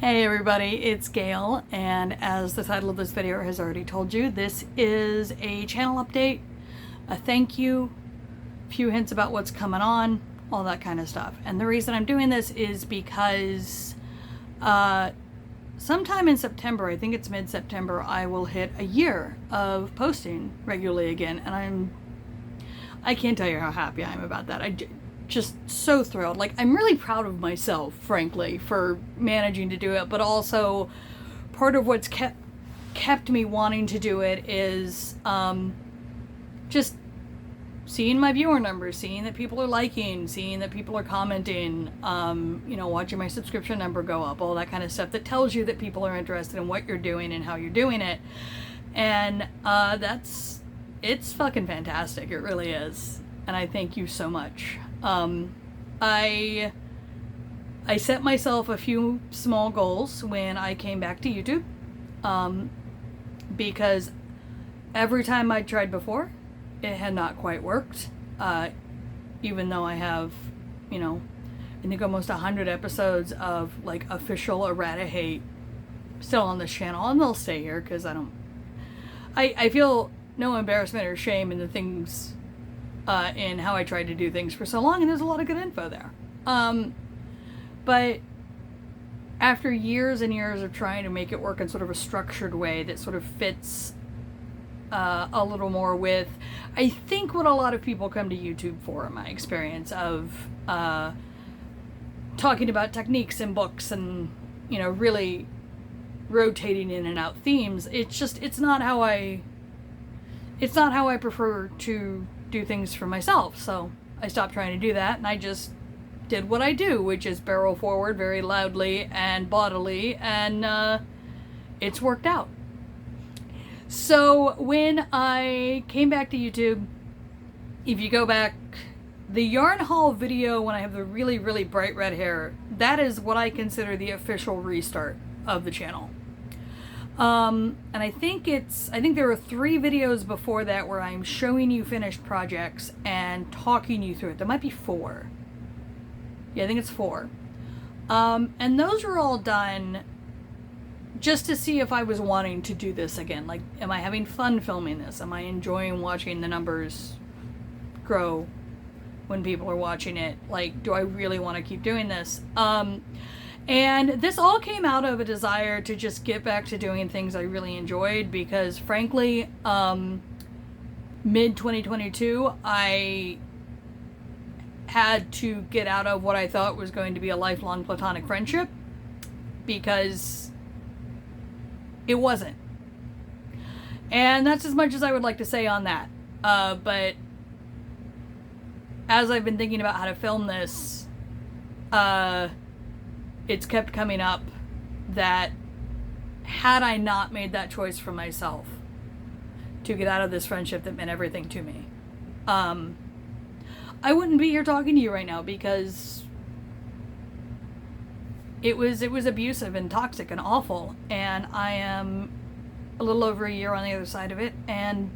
Hey everybody, it's Gail, and as the title of this video has already told you, this is a channel update, a thank you, a few hints about what's coming on, all that kind of stuff. And the reason I'm doing this is because sometime in September, I think it's mid-September, I will hit a year of posting regularly again, and I can't tell you how happy I am about that. Just so thrilled. Like, I'm really proud of myself, frankly, for managing to do it, but also part of what's kept me wanting to do it is just seeing my viewer numbers, seeing that people are liking, seeing that people are commenting, watching my subscription number go up, all that kind of stuff that tells you that people are interested in what you're doing and how you're doing it. And it's fucking fantastic. It really is. And I thank you so much. I set myself a few small goals when I came back to YouTube, because every time I tried before, it had not quite worked, even though I have, I think almost 100 episodes of, like, official errata hate still on this channel, and they'll stay here, because I feel no embarrassment or shame in the things in how I tried to do things for so long, and there's a lot of good info there. But after years and years of trying to make it work in sort of a structured way that sort of fits a little more with, I think, what a lot of people come to YouTube for, in my experience, of talking about techniques and books and, really rotating in and out themes. It's not how I prefer to do things for myself. So I stopped trying to do that, and I just did what I do, which is barrel forward very loudly and bodily, and it's worked out. So when I came back to YouTube, if you go back, the Yarn Haul video when I have the really, really bright red hair, that is what I consider the official restart of the channel. And I think there were 3 videos before that where I'm showing you finished projects and talking you through it. There might be 4. Yeah, I think it's 4. And those were all done just to see if I was wanting to do this again. Like, am I having fun filming this? Am I enjoying watching the numbers grow when people are watching it? Like, do I really want to keep doing this? And this all came out of a desire to just get back to doing things I really enjoyed, because frankly, mid-2022, I had to get out of what I thought was going to be a lifelong platonic friendship, because it wasn't. And that's as much as I would like to say on that. But as I've been thinking about how to film this, it's kept coming up that had I not made that choice for myself to get out of this friendship that meant everything to me, I wouldn't be here talking to you right now, because it was abusive and toxic and awful, and I am a little over a year on the other side of it, and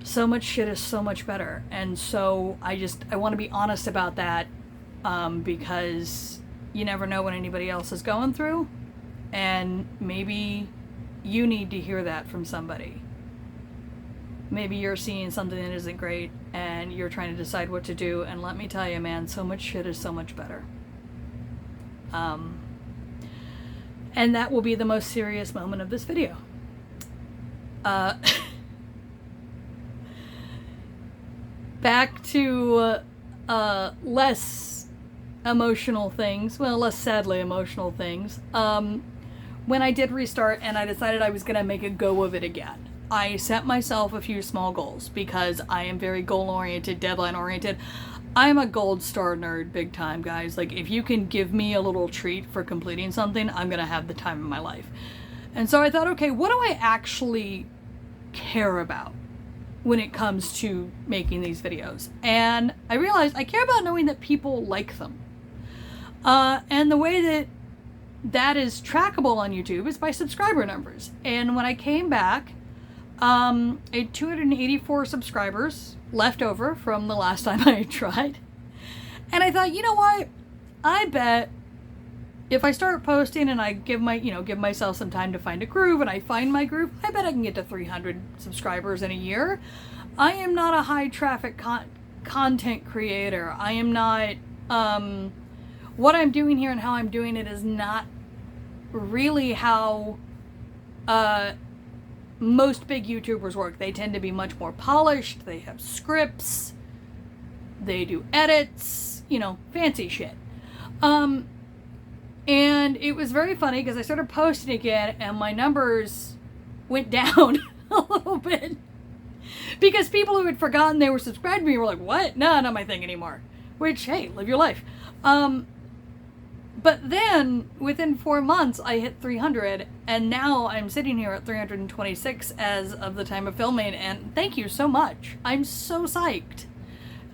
so much shit is so much better. And so I want to be honest about that, because you never know what anybody else is going through, and maybe you need to hear that from somebody. Maybe you're seeing something that isn't great and you're trying to decide what to do, and let me tell you, man, so much shit is so much better. And that will be the most serious moment of this video. Back to less emotional things, less sadly emotional things. When I did restart and I decided I was going to make a go of it again, I set myself a few small goals, because I am very goal-oriented, deadline-oriented. I'm a gold star nerd, big time, guys. Like, if you can give me a little treat for completing something, I'm going to have the time of my life. And so I thought, okay, what do I actually care about when it comes to making these videos? And I realized I care about knowing that people like them. And the way that is trackable on YouTube is by subscriber numbers. And when I came back, I had 284 subscribers left over from the last time I tried. And I thought, you know what? I bet if I start posting and I give myself some time to find a groove, and I find my groove, I bet I can get to 300 subscribers in a year. I am not a high traffic content creator. I am not, what I'm doing here and how I'm doing it is not really how most big YouTubers work. They tend to be much more polished. They have scripts. They do edits, fancy shit. And it was very funny because I started posting again and my numbers went down a little bit. Because people who had forgotten they were subscribed to me were like, what? No, not my thing anymore. Which, hey, live your life. But then, within 4 months, I hit 300, and now I'm sitting here at 326 as of the time of filming, and thank you so much. I'm so psyched.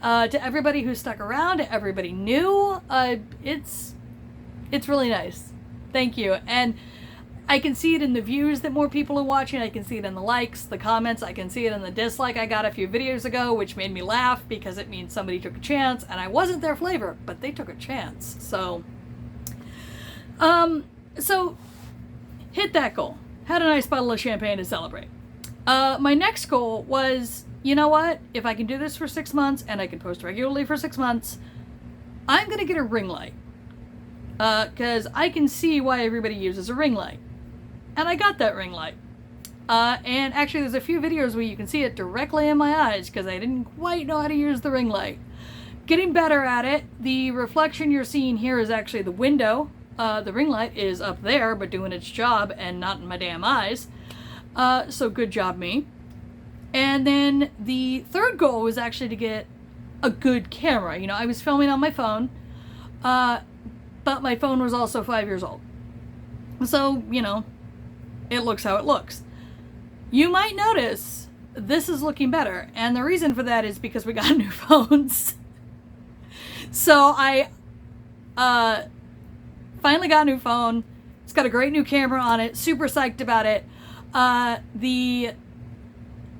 To everybody who stuck around, to everybody new, it's really nice. Thank you. And I can see it in the views that more people are watching. I can see it in the likes, the comments. I can see it in the dislike I got a few videos ago, which made me laugh because it means somebody took a chance, and I wasn't their flavor, but they took a chance. So hit that goal. Had a nice bottle of champagne to celebrate. My next goal was, you know what? If I can do this for 6 months and I can post regularly for 6 months, I'm going to get a ring light. Because I can see why everybody uses a ring light. And I got that ring light. And actually there's a few videos where you can see it directly in my eyes because I didn't quite know how to use the ring light. Getting better at it. The reflection you're seeing here is actually the window. The ring light is up there, but doing its job and not in my damn eyes. So good job, me. And then the third goal was actually to get a good camera. I was filming on my phone, but my phone was also 5 years old. So, it looks how it looks. You might notice this is looking better. And the reason for that is because we got new phones. So I finally got a new phone. It's got a great new camera on it. Super psyched about it.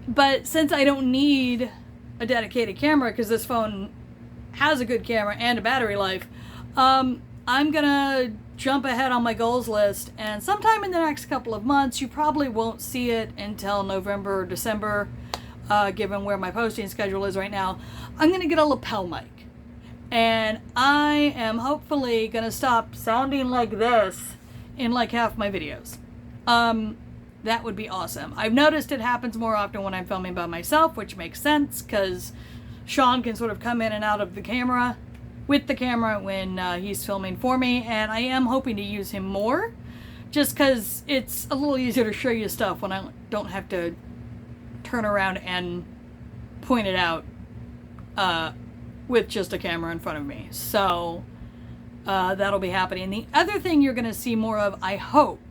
But since I don't need a dedicated camera because this phone has a good camera and a battery life, I'm gonna jump ahead on my goals list, and sometime in the next couple of months, you probably won't see it until November or December, given where my posting schedule is right now. I'm gonna get a lapel mic, and I am hopefully gonna stop sounding like this in like half my videos. That would be awesome. I've noticed it happens more often when I'm filming by myself, which makes sense because Sean can sort of come in and out of the camera with the camera when he's filming for me, and I am hoping to use him more just because it's a little easier to show you stuff when I don't have to turn around and point it out with just a camera in front of me. So that'll be happening. The other thing you're going to see more of, I hope,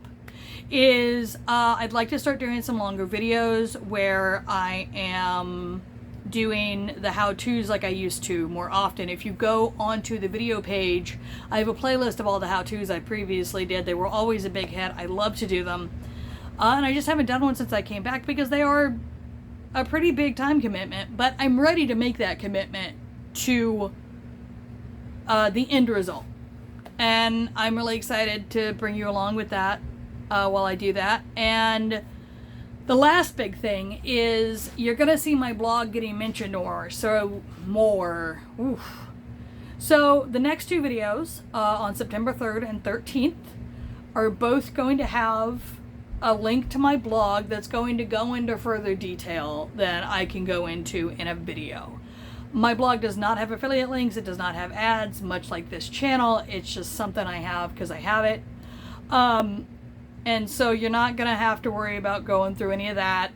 is I'd like to start doing some longer videos where I am doing the how-tos like I used to more often. If you go onto the video page, I have a playlist of all the how-tos I previously did. They were always a big hit. I love to do them. And I just haven't done one since I came back because they are a pretty big time commitment, but I'm ready to make that commitment to the end result. And I'm really excited to bring you along with that while I do that. And the last big thing is you're going to see my blog getting mentioned more. So the next two videos on September 3rd and 13th are both going to have a link to my blog that's going to go into further detail than I can go into in a video. My blog does not have affiliate links. It does not have ads, much like this channel. It's just something I have because I have it. And so you're not going to have to worry about going through any of that.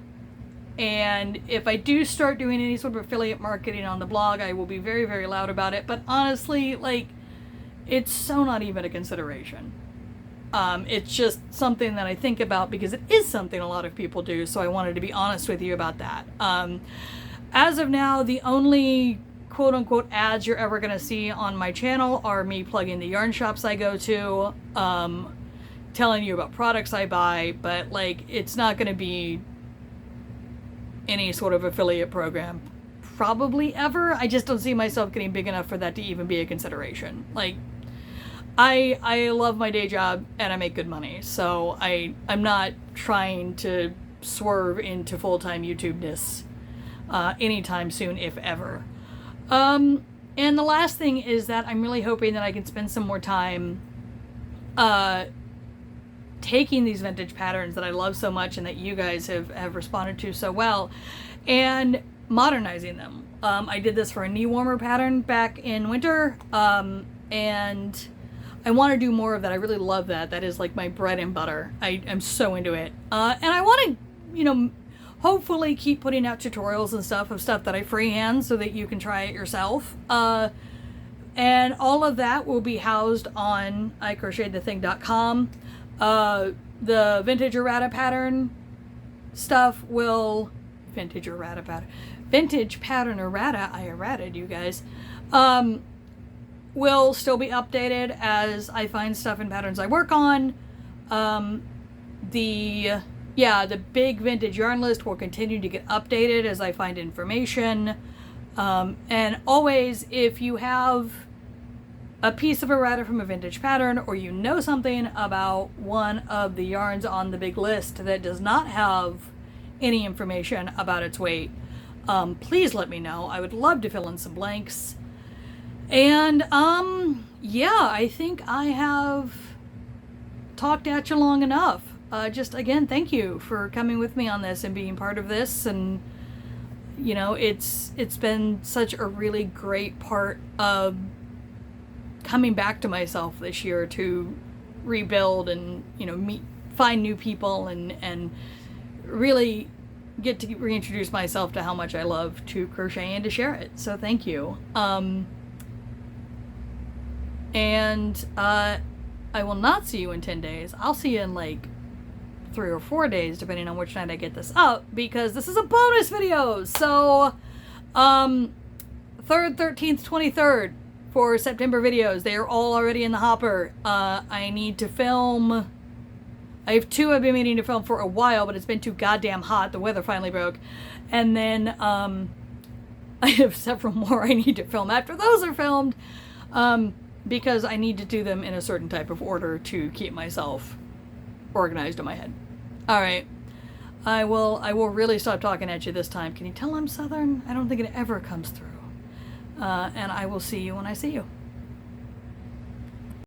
And if I do start doing any sort of affiliate marketing on the blog, I will be very, very loud about it. But honestly, it's so not even a consideration. It's just something that I think about because it is something a lot of people do. So I wanted to be honest with you about that. As of now, the only quote-unquote ads you're ever going to see on my channel are me plugging the yarn shops I go to, telling you about products I buy, but it's not going to be any sort of affiliate program probably ever. I just don't see myself getting big enough for that to even be a consideration. I love my day job and I make good money, so I'm not trying to swerve into full-time YouTube-ness anytime soon, if ever. And the last thing is that I'm really hoping that I can spend some more time taking these vintage patterns that I love so much and that you guys have responded to so well and modernizing them. I did this for a knee warmer pattern back in winter, and I want to do more of that. I really love that. That is like my bread and butter. I'm so into it. And I want to, hopefully keep putting out tutorials and stuff of stuff that I freehand so that you can try it yourself. And all of that will be housed on ICrochetedTheThing.com. The vintage errata pattern stuff will... Vintage pattern errata, I errated you guys, will still be updated as I find stuff and patterns I work on. The big vintage yarn list will continue to get updated as I find information. And always, if you have a piece of errata from a vintage pattern, or you know something about one of the yarns on the big list that does not have any information about its weight, please let me know. I would love to fill in some blanks. And I think I have talked at you long enough. Just again, thank you for coming with me on this and being part of this. And it's been such a really great part of coming back to myself this year to rebuild and find new people and really get to reintroduce myself to how much I love to crochet and to share it. So thank you. And I will not see you in 10 days. I'll see you in like 3 or 4 days, depending on which night I get this up, because this is a bonus video. So 3rd, 13th, 23rd for September videos. They are all already in the hopper. I need to film... I have 2 I've been meaning to film for a while, but it's been too goddamn hot. The weather finally broke. And then I have several more I need to film after those are filmed, because I need to do them in a certain type of order to keep myself organized in my head. All right. I will really stop talking at you this time. Can you tell I'm Southern? I don't think it ever comes through. And I will see you when I see you.